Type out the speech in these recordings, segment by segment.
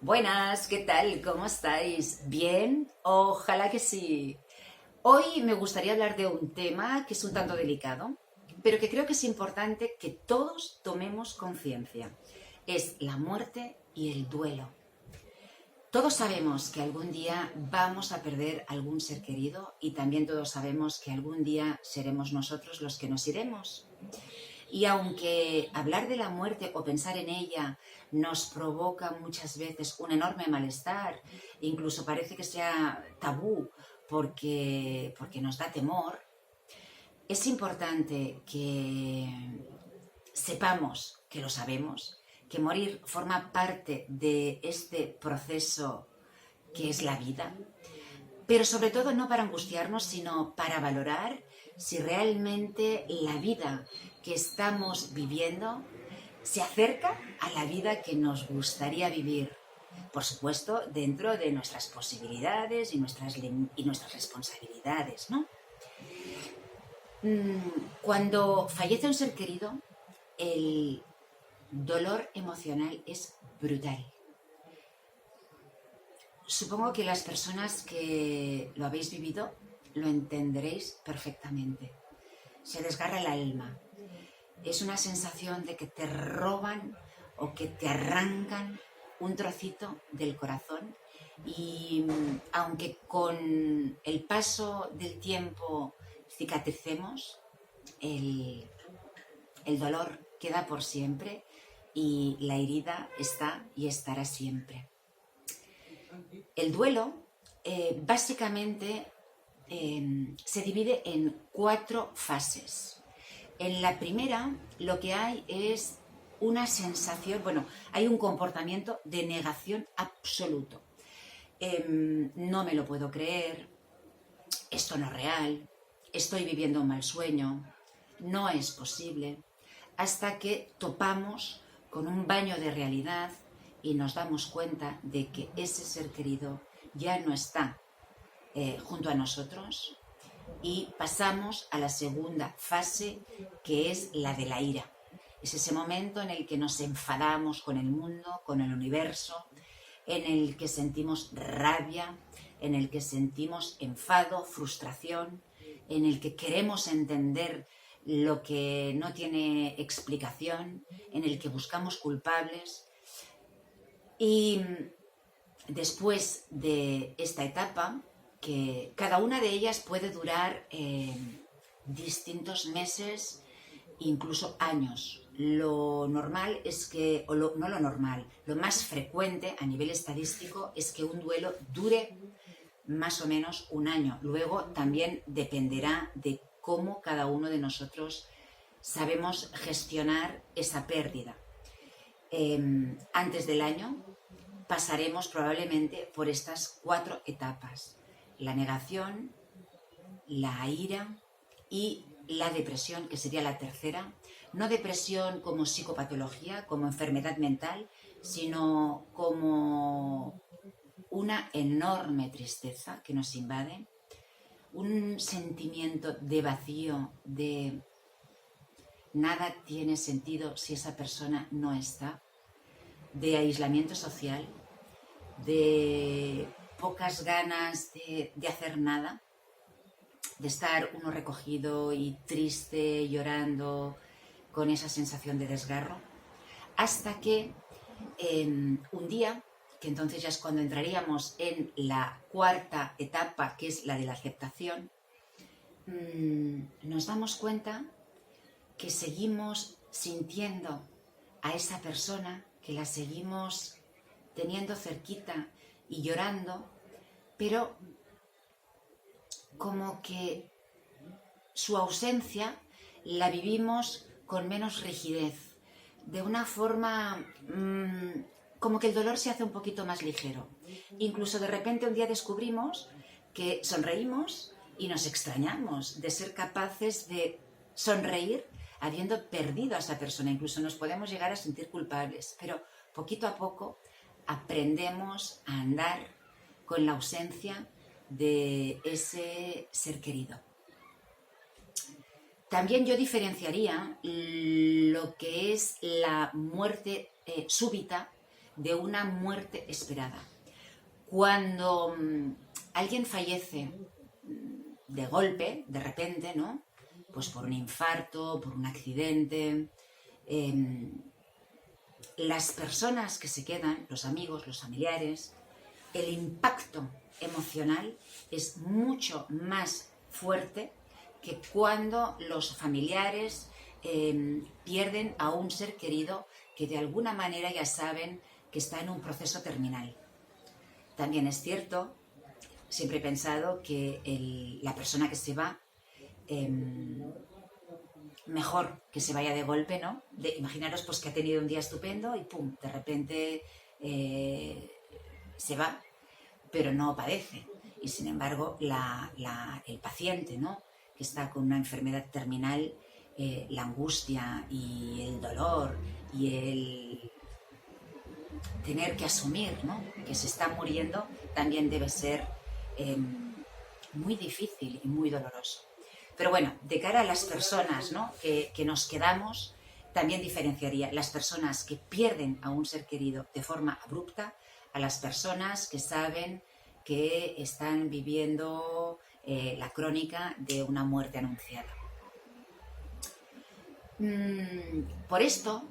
Buenas, ¿qué tal? ¿Cómo estáis? ¿Bien? Ojalá que sí. Hoy me gustaría hablar de un tema que es un tanto delicado, pero que creo que es importante que todos tomemos conciencia. Es la muerte y el duelo. Todos sabemos que algún día vamos a perder algún ser querido y también todos sabemos que algún día seremos nosotros los que nos iremos. Y aunque hablar de la muerte o pensar en ella nos provoca muchas veces un enorme malestar, incluso parece que sea tabú porque nos da temor, es importante que sepamos, que lo sabemos, que morir forma parte de este proceso que es la vida, pero sobre todo no para angustiarnos, sino para valorar si realmente la vida que estamos viviendo se acerca a la vida que nos gustaría vivir. Por supuesto, dentro de nuestras posibilidades y nuestras responsabilidades, ¿no? Cuando fallece un ser querido, el dolor emocional es brutal. Supongo que las personas que lo habéis vivido lo entenderéis perfectamente. Se desgarra el alma. Es una sensación de que te roban o que te arrancan un trocito del corazón y aunque con el paso del tiempo cicatricemos, el, el dolor queda por siempre y la herida está y estará siempre. El duelo básicamente se divide en 4 fases. En la primera lo que hay es una sensación, bueno, hay un comportamiento de negación absoluto. No me lo puedo creer, esto no es real, estoy viviendo un mal sueño, no es posible, hasta que topamos con un baño de realidad y nos damos cuenta de que ese ser querido ya no está junto a nosotros y pasamos a la segunda fase, que es la de la ira. Es ese momento en el que nos enfadamos con el mundo, con el universo, en el que sentimos rabia, en el que sentimos enfado, frustración, en el que queremos entender lo que no tiene explicación, en el que buscamos culpables. Y después de esta etapa, que cada una de ellas puede durar distintos meses, incluso años. Lo normal es que, no lo normal, lo más frecuente a nivel estadístico es que un duelo dure más o menos un año. Luego también dependerá de cómo cada uno de nosotros sabemos gestionar esa pérdida. Antes del año pasaremos probablemente por estas 4 etapas: la negación, la ira y la depresión, que sería la tercera. No depresión como psicopatología, como enfermedad mental, sino como una enorme tristeza que nos invade, un sentimiento de vacío, de nada tiene sentido si esa persona no está, de aislamiento social, de pocas ganas de hacer nada, de estar uno recogido y triste, llorando, con esa sensación de desgarro, hasta que un día, que entonces ya es cuando entraríamos en la cuarta etapa, que es la de la aceptación, nos damos cuenta que seguimos sintiendo a esa persona, que la seguimos teniendo cerquita y llorando, pero como que su ausencia la vivimos con menos rigidez, de una forma como que el dolor se hace un poquito más ligero. Incluso de repente un día descubrimos que sonreímos y nos extrañamos de ser capaces de sonreír habiendo perdido a esa persona. Incluso nos podemos llegar a sentir culpables, pero poquito a poco aprendemos a andar con la ausencia de ese ser querido. También yo diferenciaría lo que es la muerte súbita de una muerte esperada. Cuando alguien fallece de golpe, de repente, ¿no? Pues por un infarto, por un accidente, las personas que se quedan, los amigos, los familiares, el impacto emocional es mucho más fuerte que cuando los familiares pierden a un ser querido que de alguna manera ya saben que está en un proceso terminal. También es cierto, siempre he pensado que la persona que se va, mejor que se vaya de golpe, ¿no? Imaginaros pues que ha tenido un día estupendo y pum, de repente se va, pero no padece. Y sin embargo, el paciente, ¿no? Que está con una enfermedad terminal, la angustia y el dolor y el tener que asumir, ¿no? Que se está muriendo, también debe ser muy difícil y muy doloroso. Pero bueno, de cara a las personas, ¿no? que nos quedamos, también diferenciaría las personas que pierden a un ser querido de forma abrupta a las personas que saben que están viviendo la crónica de una muerte anunciada. Por esto,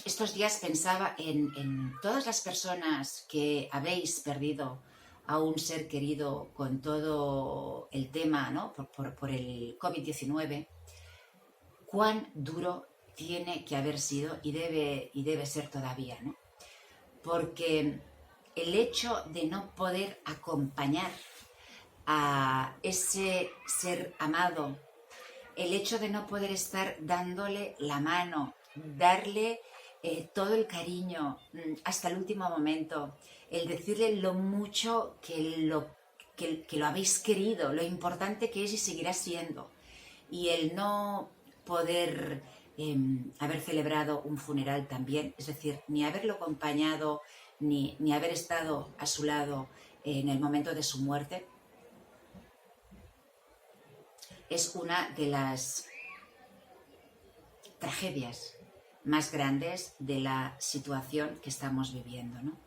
estos días pensaba en todas las personas que habéis perdido a un ser querido con todo el tema, ¿no? por el COVID-19, cuán duro tiene que haber sido y debe ser todavía, ¿no? Porque el hecho de no poder acompañar a ese ser amado, el hecho de no poder estar dándole la mano, darle todo el cariño hasta el último momento, el decirle lo mucho que lo habéis querido, lo importante que es y seguirá siendo, y el no poder haber celebrado un funeral también, es decir, ni haberlo acompañado, ni haber estado a su lado en el momento de su muerte, es una de las tragedias más grandes de la situación que estamos viviendo, ¿no?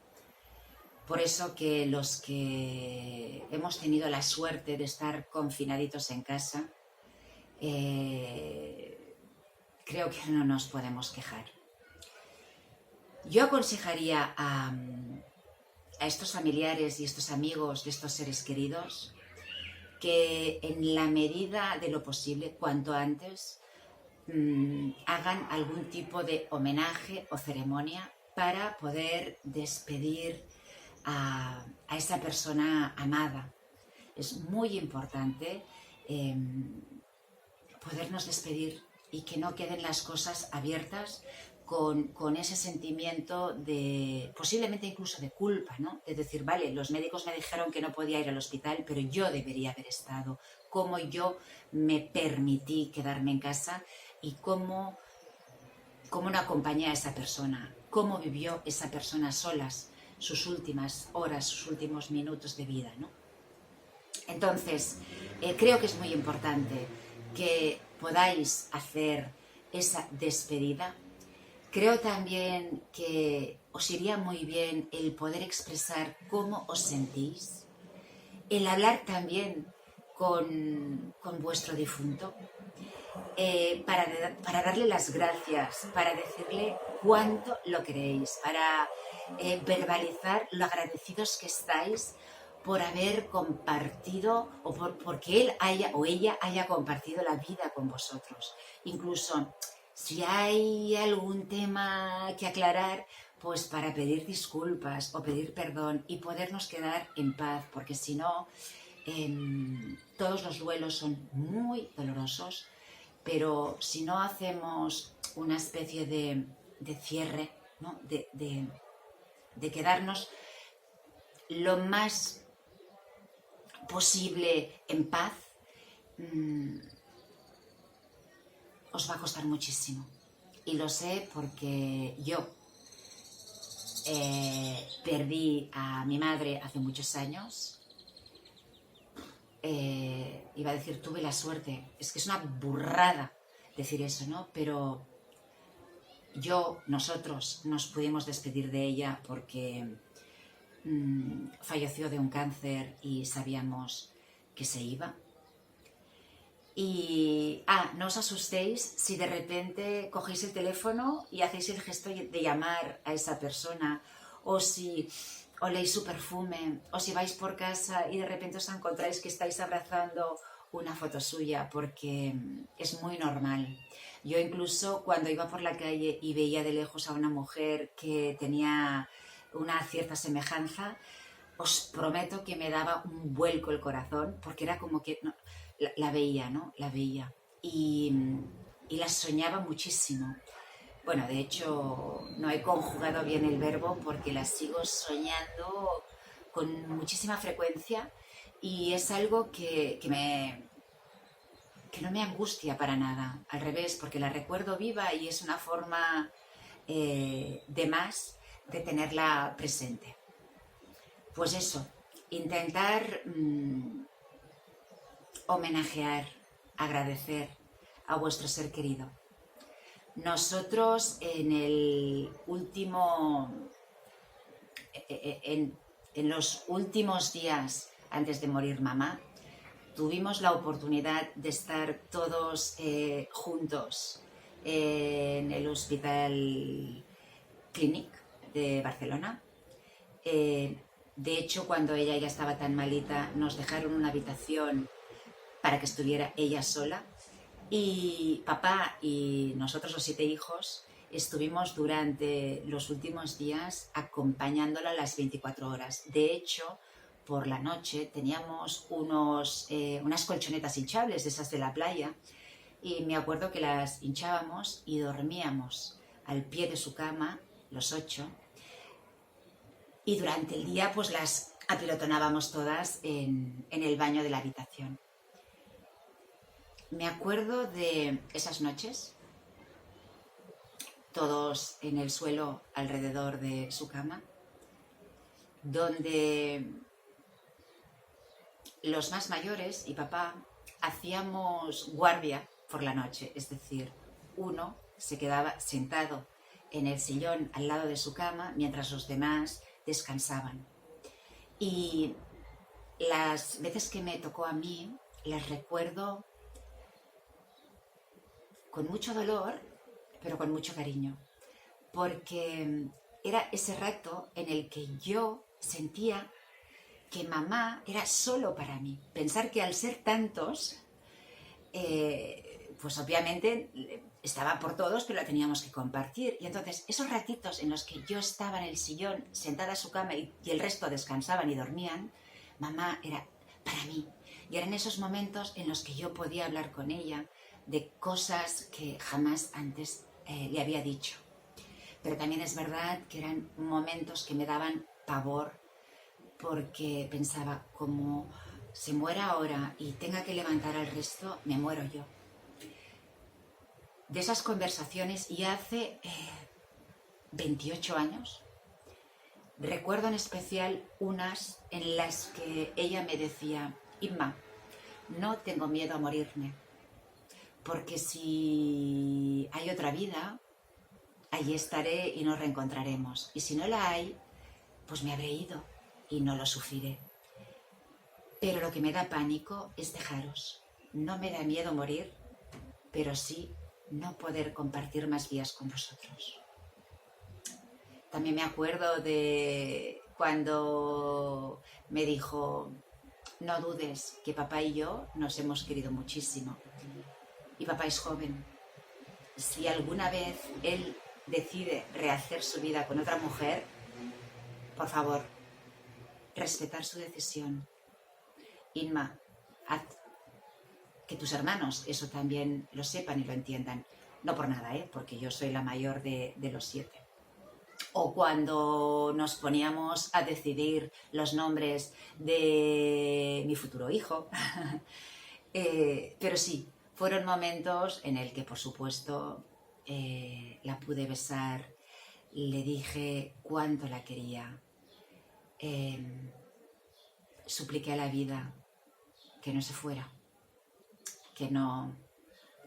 Por eso que los que hemos tenido la suerte de estar confinaditos en casa, creo que no nos podemos quejar. Yo aconsejaría a estos familiares y estos amigos de estos seres queridos que en la medida de lo posible, cuanto antes, hagan algún tipo de homenaje o ceremonia para poder despedir a esa persona amada. Es muy importante podernos despedir y que no queden las cosas abiertas con ese sentimiento de, posiblemente incluso de culpa, ¿no? De decir, vale, los médicos me dijeron que no podía ir al hospital, pero yo debería haber estado. ¿Cómo yo me permití quedarme en casa? Y cómo no acompañé a esa persona, cómo vivió esa persona solas sus últimas horas, sus últimos minutos de vida, ¿no? Entonces, creo que es muy importante que podáis hacer esa despedida. Creo también que os iría muy bien el poder expresar cómo os sentís, el hablar también con vuestro difunto, para darle las gracias, para decirle cuánto lo queréis, para verbalizar lo agradecidos que estáis por haber compartido o porque él haya o ella haya compartido la vida con vosotros. Incluso si hay algún tema que aclarar, pues para pedir disculpas o pedir perdón y podernos quedar en paz, porque si no, todos los duelos son muy dolorosos, pero si no hacemos una especie de cierre, ¿no? de quedarnos lo más posible en paz, os va a costar muchísimo. Y lo sé porque yo perdí a mi madre hace muchos años. Iba a decir, tuve la suerte. Es que es una burrada decir eso, ¿no? Pero nosotros nos pudimos despedir de ella porque falleció de un cáncer y sabíamos que se iba. Y, no os asustéis si de repente cogéis el teléfono y hacéis el gesto de llamar a esa persona, o si oléis su perfume, o si vais por casa y de repente os encontráis que estáis abrazando una foto suya, porque es muy normal. Yo incluso cuando iba por la calle y veía de lejos a una mujer que tenía una cierta semejanza, os prometo que me daba un vuelco el corazón, porque era como que la veía, ¿no? La veía. Y la soñaba muchísimo. Bueno, de hecho, no he conjugado bien el verbo porque la sigo soñando con muchísima frecuencia y es algo que no me angustia para nada. Al revés, porque la recuerdo viva y es una forma de más de tenerla presente. Pues eso, intentar homenajear, agradecer a vuestro ser querido. Nosotros en los últimos días antes de morir mamá, tuvimos la oportunidad de estar todos juntos en el Hospital Clínic de Barcelona. De hecho, cuando ella ya estaba tan malita, nos dejaron una habitación para que estuviera ella sola. Y papá y nosotros los 7 hijos estuvimos durante los últimos días acompañándola las 24 horas. De hecho, por la noche teníamos unas colchonetas hinchables, de esas de la playa, y me acuerdo que las hinchábamos y dormíamos al pie de su cama, los 8, y durante el día pues las apilotonábamos todas en el baño de la habitación. Me acuerdo de esas noches, todos en el suelo alrededor de su cama, donde los más mayores y papá hacíamos guardia por la noche, es decir, uno se quedaba sentado en el sillón al lado de su cama mientras los demás descansaban. Y las veces que me tocó a mí, las recuerdo con mucho dolor, pero con mucho cariño, porque era ese rato en el que yo sentía que mamá era solo para mí. Pensar que al ser tantos, pues obviamente estaba por todos, pero la teníamos que compartir. Y entonces esos ratitos en los que yo estaba en el sillón, sentada a su cama y el resto descansaban y dormían, mamá era para mí. Y eran esos momentos en los que yo podía hablar con ella de cosas que jamás antes le había dicho. Pero también es verdad que eran momentos que me daban pavor, porque pensaba, como se muera ahora y tenga que levantar al resto, me muero yo. De esas conversaciones, y hace 28 años, recuerdo en especial unas en las que ella me decía: Inma, no tengo miedo a morirme, porque si hay otra vida, allí estaré y nos reencontraremos. Y si no la hay, pues me habré ido y no lo sufriré. Pero lo que me da pánico es dejaros. No me da miedo morir, pero sí no poder compartir más días con vosotros. También me acuerdo de cuando me dijo: no dudes que papá y yo nos hemos querido muchísimo. Y papá es joven. Si alguna vez él decide rehacer su vida con otra mujer, por favor, respetar su decisión. Inma, haz que tus hermanos eso también lo sepan y lo entiendan. No por nada, porque yo soy la mayor de los 7. O cuando nos poníamos a decidir los nombres de mi futuro hijo. Pero sí, fueron momentos en el que, por supuesto, la pude besar, le dije cuánto la quería, supliqué a la vida que no se fuera, que no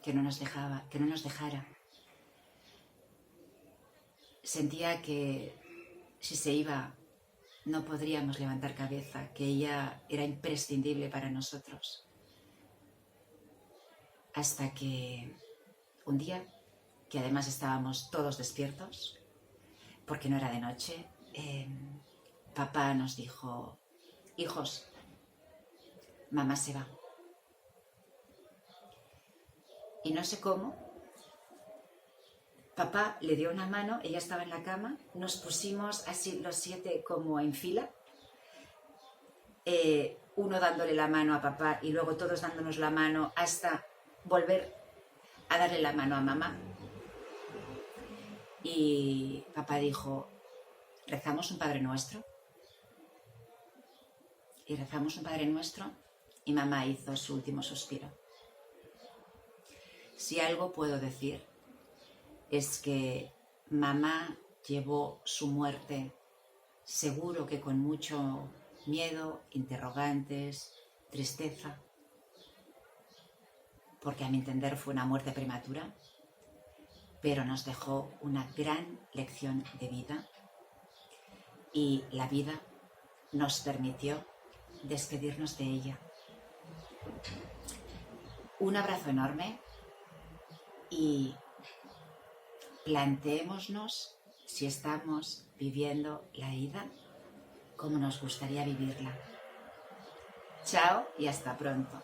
nos dejara. sentía que si se iba no podríamos levantar cabeza, que ella era imprescindible para nosotros. Hasta que un día, que además estábamos todos despiertos, porque no era de noche, papá nos dijo: hijos, mamá se va. Y no sé cómo, papá le dio una mano, ella estaba en la cama, nos pusimos así los 7 como en fila, uno dándole la mano a papá y luego todos dándonos la mano hasta volver a darle la mano a mamá. Y papá dijo: rezamos un Padre Nuestro. Y rezamos un Padre Nuestro y mamá hizo su último suspiro. Si algo puedo decir es que mamá llevó su muerte, seguro que con mucho miedo, interrogantes, tristeza, porque a mi entender fue una muerte prematura, pero nos dejó una gran lección de vida y la vida nos permitió despedirnos de ella. Un abrazo enorme y planteémonos si estamos viviendo la vida como nos gustaría vivirla. Chao y hasta pronto.